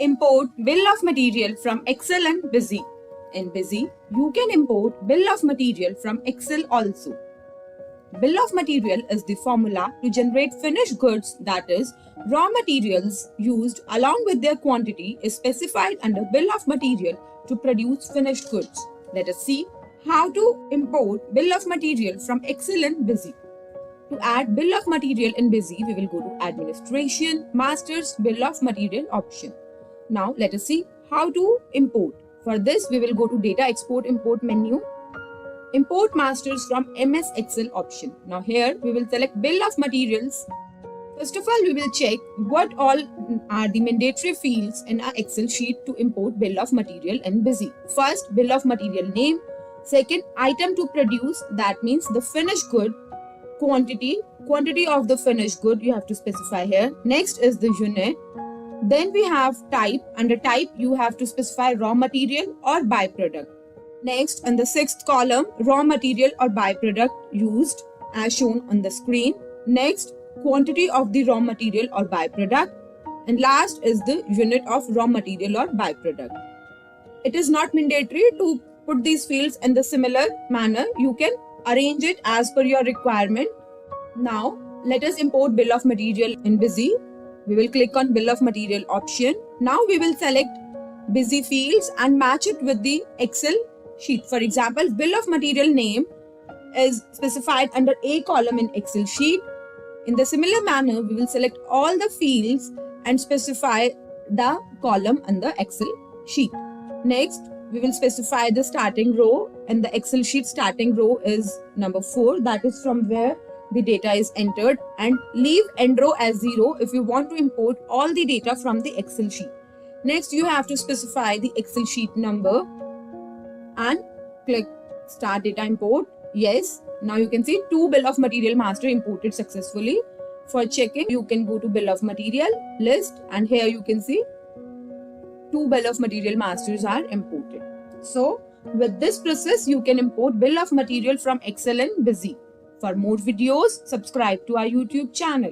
Import bill of material from Excel and Busy. In Busy, you can import bill of material from Excel also. Bill of material is the formula to generate finished goods, that is, raw materials used along with their quantity is specified under bill of material to produce finished goods. Let us see how to import bill of material from Excel and Busy. To add bill of material in Busy, we will go to Administration, Masters, Bill of Material option. Now let us see how to import. For this, we will go to Data Export Import menu. Import masters from MS Excel option. Now here we will select bill of materials. First of all, we will check what all are the mandatory fields in our Excel sheet to import bill of material in Busy. First, bill of material name. Second, item to produce, that means the finished good. Quantity of the finished good you have to specify here. Next is the unit. Then we have type. Under type, you have to specify raw material or byproduct. Next, in the sixth column, raw material or byproduct used as shown on the screen. Next, quantity of the raw material or byproduct. And last is the unit of raw material or byproduct. It is not mandatory to put these fields in the similar manner. You can arrange it as per your requirement. Now, let us import bill of material in Busy. We will click on bill of material option. Now we will select Busy fields and match it with the Excel sheet. For example, bill of material name is specified under A column in Excel sheet. In the similar manner, we will select all the fields and specify the column in the Excel sheet. Next, we will specify the starting row. In the Excel sheet, starting row is number 4. That is from where the data is entered, and leave end row as 0 if you want to import all the data from the Excel sheet. Next, you have to specify the Excel sheet number and click Start Data Import. Yes, now you can see 2 bill of material master imported successfully. For checking, you can go to bill of material list, and here you can see 2 bill of material masters are imported. So with this process, you can import bill of material from Excel and Busy. For more videos, subscribe to our YouTube channel.